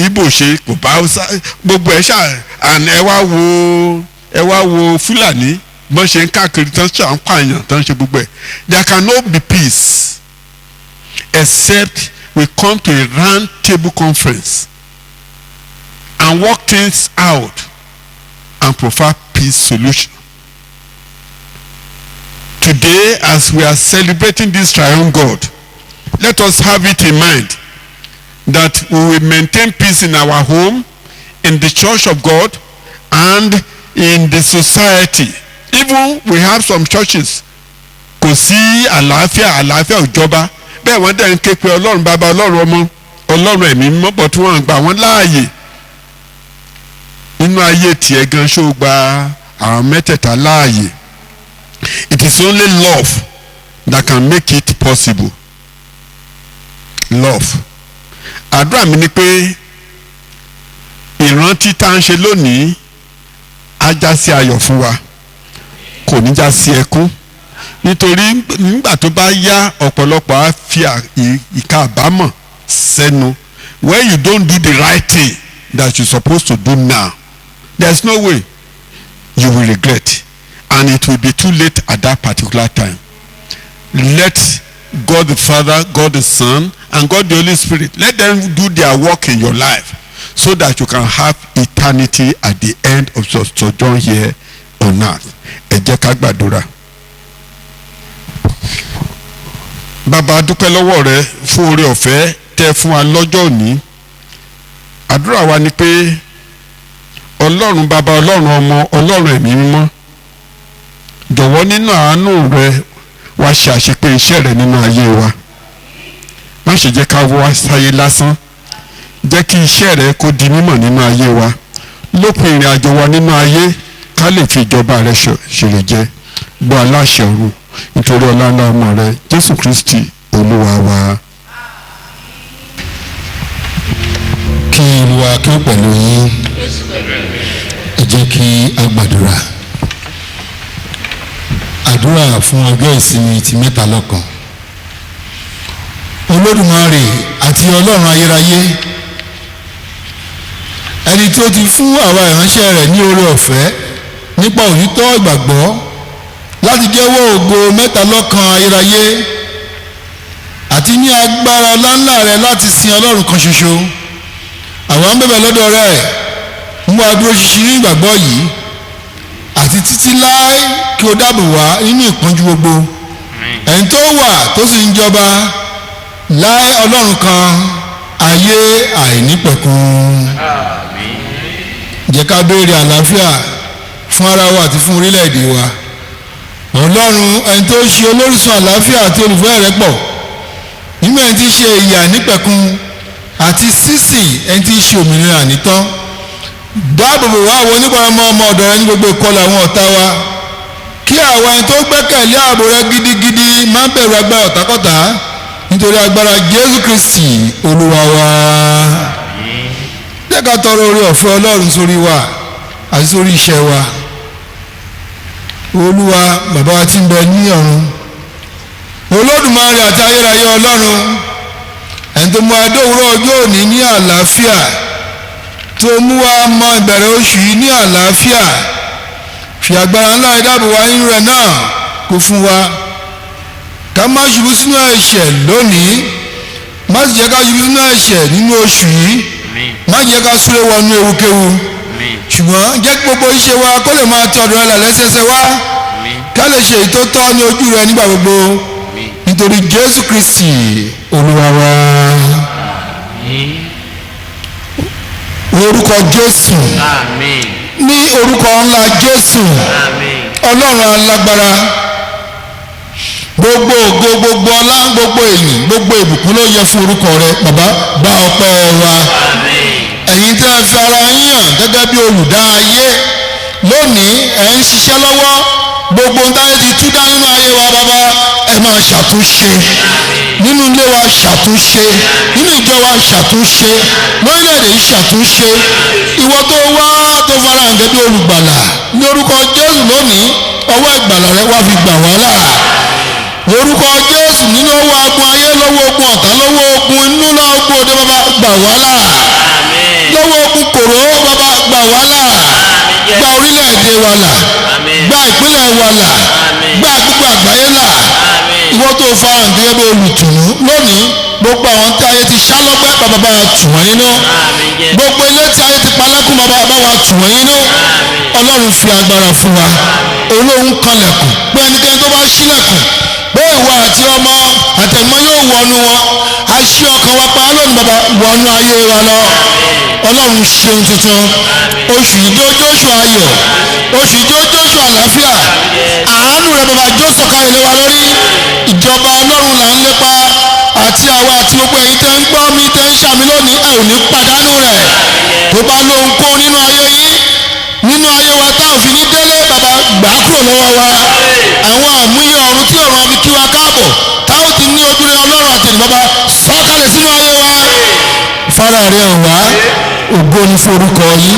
Ìgbò ṣe, kò bá Hausa, gbogbo ẹ̀ ṣá, and ẹ wá wo Fúlàní bọ́n ṣe ń káàkiri tán ṣe à ń pààyàn tán ṣe gbogbo ẹ̀. There cannot be peace except we come to a round table conference and work things out and provide peace solution. Today, as we are celebrating this triune God, let us have it in mind that we will maintain peace in our home, in the church of God, and in the society. Even we have some churches, kò sí àlàáfíà òjọba, bẹ́ẹ̀ wọ́n dẹ̀ ń ké pe Ọlọ́run Bàbá, Ọlọ́run Ọmọ, Ọlọ́run Ẹ̀mí Mímọ́, bọ̀ tí wọ́n gbà wọ́n láàyè. Nínú ayé tiẹ̀ gan ṣó gba àwọn mẹ́tẹ̀ẹ̀ta láàyè. It is only love that can make it possible. Love. Àdúrà mi ni pé ìrántí tá ń ṣe lónìí á já sí ayọ̀ fún wa, kò ní já sí ẹkún, nítorí nígbà tó bá yá ọ̀pọ̀lọpọ̀ á fi ìka àbámọ̀ sẹ́nu. When you don't do the right thing that you supposed to do now, there's no way you will regret, and it will be too late at that particular time. Let God the Father, God the Son, and God the Holy Spirit, let them do their work in your life so that you can have eternity at the end of your sojourn here on earth. Ẹ jẹ́ ká gbàdúrà. Bàbá, dúpẹ́ lọ́wọ́ rẹ fún oore ọ̀fẹ́ tẹ́ fún wa lọ́jọ́ òní. Àdúrà wa ni pé Ọlọ́run Bàbá, Ọlọ́run Ọmọ, Ọlọ́run Ẹ̀mí Mímọ́, jọ̀wọ́ nínú àánú rẹ wá ṣe àṣepé iṣẹ́ rẹ nínú ayé wa. Má ṣe jẹ́ ká wá sáyé lásán, jẹ́ kí iṣẹ́ rẹ kó di mímọ̀ nínú ayé wa. Lópin ìrìn àjò wa nínú ayé, ká lè fi ìjọba rẹ ṣèrè jẹ. Gbọ́ aláṣẹ ọ̀run nítorí ọlá ńlá ọmọ rẹ Jésù Kristi Olúwa wa. kí Olúwa kí ó pẹ̀lú yín. Ẹ jẹ́ kí a gbàdúrà. Àdúrà fún ọjọ́ ìsinmi ti mẹ́ta lọ́kan. Olódùmarè àti Ọlọ́run ayérayé, ẹni tí ó ti fún àwa ìránṣẹ́ rẹ̀ ní oore ọ̀fẹ́ nípa òtítọ́ ìgbàgbọ́ láti jẹ́wọ́ ògo mẹ́ta lọ́kan ayérayé àti ní agbára ńláńlá rẹ̀ láti sin Ọlọ́run kan ṣoṣo. Àwa ń bẹ̀bẹ̀ lọ́dọ̀ rẹ̀, mú wa dúró ṣinṣin ní ìgbàgbọ́ yìí àti títí láé kí o dáàbò wá nínú ìpọ́njú gbogbo. Ẹni tó wà tó sì ń jọba láé, Ọlọ́run kan, ayé àìnípẹ̀kun. Jẹ́ ká béèrè àlàáfíà fún ara wa àti fún orílẹ̀-èdè wa. Ọlọ́run, ẹni tó ṣe olórísun àlàáfíà àti olùfẹ́ rẹ̀ pọ̀, nínú ẹni tí í ṣe ìyè àìnípẹ̀kun àti sísìn ẹni tí í ṣe òmìnira ànítán. Dáàbòbò wá àwọn onípàrọmọ ọmọ ọ̀dọ̀ rẹ ní gbogbo ìkọlù àwọn ọ̀tá wa, kí àwa ẹni tó gbẹ́kẹ̀lé ààbò rẹ gidigidi má bẹ̀rù agbára ọ̀tákọ̀tá, nítorí agbára Jésù Kristi Olúwa wa. Jẹ́ ká tọrọ oore ọ̀fẹ́ Ọlọ́run sórí wa àti sórí iṣẹ́ wa. Olúwa bàbá wa tí ń bẹ ní ọ̀run, Olódùmarè àti ayérayé Ọlọ́run, ẹni tó mú adé òwúrọ̀ ọjọ́ òní ní àlàáfíà, tó mú wa mọ ìbẹ̀rẹ̀ oṣù yìí ní àlàáfíà, fi agbára ńlá ìdáàbò wa nínú rẹ̀ náà kó fún wa. Ká má ṣubú sínú ẹ̀ṣẹ̀ lónìí, má sì jẹ́ ká ṣubú sínú ẹ̀ṣẹ̀ nínú oṣù yìí, má jẹ́ ká súré wọnú ewukewu, ṣùgbọ́n jẹ́ kí gbogbo iṣẹ́ wa kó lè máa tọ̀ ọ̀dọ̀ rẹ̀ lẹ́sẹsẹ wá, ká lè ṣe èyí tó tọ́ ní ojú rẹ̀ nígbà gbogbo, nítorí Jésù Kristi Olúwa wa. Orúkọ Jésù, ní orúkọ ńlá Jésù, Ọlọ́run alágbára, gbogbo ògo, gbogbo ọlá, gbogbo èyìn, gbogbo ìbùkún ló yẹ fún orúkọ rẹ. Bàbá, gba ọpẹ́ wa. Ẹ̀yin tẹ́ ẹ fi ara yín hàn gẹ́gẹ́ bí olùdá ayé, lónìí ẹ̀ ń ṣiṣẹ́ lọ́wọ́, gbogbo táyé ti tú dá nínú ayé wa. Bàbá, ẹ máa ṣàtúnṣe nínú ilé wa, ṣàtúnṣe nínú ìjọ wa, ṣàtúnṣe lórílẹ̀‐èdè yìí, ṣàtúnṣe. Ìwọ tó wá tó fara hàn gẹ́gẹ́ bí olùgbàlà, ní orúkọ Jésù lónìí, ọwọ́ ìgbàlà rẹ wá fi gbà wá là. Orúkọ Jésù, nínú owó agbó ayé, lọ́wọ́ ogun ọ̀tá, lọ́wọ́ ogun inú, lọ́wọ́ ogun òde, bàbá gbà wá là. Lọ́wọ́ ogun kòró, bàbá gbà wá là. Gba orílẹ̀-èdè wa là, gba ìpínlẹ̀ wa là, gba gbogbo àgbáyé là. Ìwọ tó fara hàn gẹ́gẹ́ bí olùtùnú lónìí, gbogbo àwọn tí ayé ti ṣá lọ́gbẹ́, bàbá bá wa tù wọ́n nínú. Gbogbo ilé tí ayé ti palẹ́kùn, bàbá bá wa tù wọ́n nínú. Ọlọ́run fi agbára fún wa. Olóhùn kanlẹ̀kùn pé ẹnikẹ́ni tó bá ṣílẹ̀kùn, pé ìwọ àti ọmọ àtẹ̀mọ́ yóò wọnú wọn. A ṣí ọkàn wa pa lónìí, bàbá wọnú ayé wa lọ. Ọlọ́run ṣeun tuntun. Oṣù ìjójóṣù ayọ̀, oṣù ìjójóṣù àlàáfíà. Àánú rẹ bàbá jó sọ̀kalẹ̀ lé wa lórí. Ìjọba Ọlọ́run là ń lépa, àti àwa àti gbogbo ẹ̀yin tẹ́ ń gbọ́ mi, tẹ́ ń ṣàmì lónìí, ẹ ò ní pàdánù rẹ̀. Tó bá lóhun kó nínú ayé yín, nínú ayé wa tá ò fi ní délé, bàbá gbà á kúrò lọ́wọ́ wa. Àwọn àmúyẹ ọ̀run tí ọ̀run fi kí wa káàbọ̀, táwọn ti ní ojúlé Ọlọ́run àtẹ̀lé, bàbá sọ̀kalẹ̀ sínú ayé wa. Fara rẹ̀ hàn wá, ògo ni fún orúkọ yín.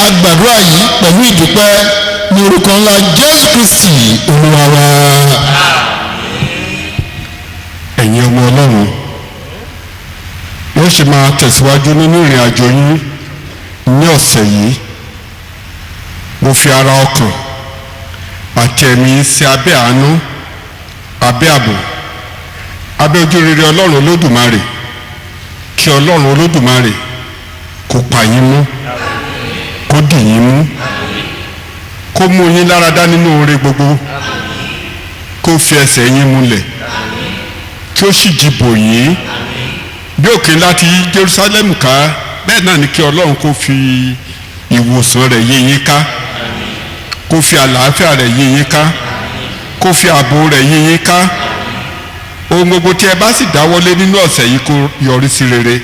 A gbàdúrà yìí pẹ̀lú ìdúpẹ́ ní orúkọ ńlá Jésù Kristi Olúwa wa. Ẹ̀yin ọmọ Ọlọ́run, wọ́n ṣe máa tẹ̀síwájú nínú ìrìn àjò yín ní ọ̀sẹ̀ yìí. Mo fi ara ọkàn àti ẹ̀mí sí abẹ́ àánú, abẹ́ ààbò, abẹ́ ojú rere Ọlọ́run Olódùmarè. Kí Ọlọ́run Olódùmarè kó pa yín mú, kó dì yín mú, kó mú yín láradá nínú oore gbogbo, kó fi ẹsẹ̀ yín múlẹ̀, kí ó sì jìbò yín bí òkè láti Jerusalem ká. Bẹ́ẹ̀ náà ni kí Ọlọ́run kó fi ìwòsàn rẹ̀ yí yín ká, kó fi àlàáfíà rẹ̀ yí yín ká, kó fi ààbò rẹ̀ yí yín ká. Ohun gbogbo tí ẹ bá sì dáwọ́lé nínú ọ̀sẹ̀ yìí kó yọrí sí rere.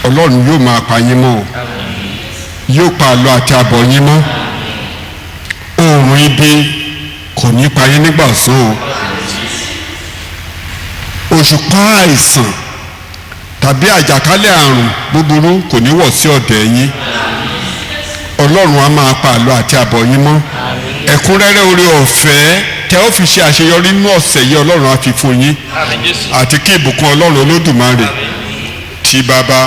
Ọlọ́run yóò máa pa yín mọ́, yóò pa àlọ àti àbọ̀ yín mọ́. Oòrùn ibi kò ní pa yín nígbà ọ̀sán o. Òṣùpá àìsàn tàbí àjàkálẹ̀ àrùn búburú kò ní wọ̀ sí ọ̀dẹ̀ yín. Ọlọ́run á máa pa àlọ́ àti àbọ̀ yín mọ́. Ẹ̀kúnrẹ́rẹ́ oore ọ̀fẹ́ tẹ́ ó fi ṣe àṣeyọrí nínú ọ̀sẹ̀ yìí Ọlọ́run á fi fún yín. Àti kí ìbùkún Ọlọ́run Olódùmarè ti Baba,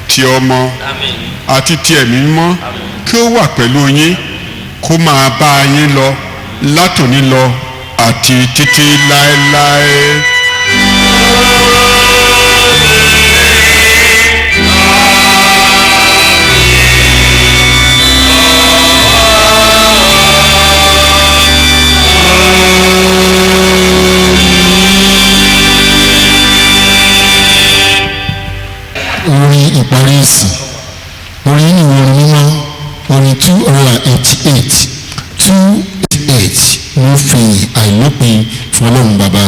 ti Ọmọ àti ti Ẹ̀mí Mímọ́ kí ó wà pẹ̀lú yín, kó máa bá yín lọ látòní lọ àti títí láéláé. Orin ìparí ìsìn, orin ní ìwé orin mímọ́, orin 288 288 ló fi àìlópin fún Ọlọ́run Bàbá.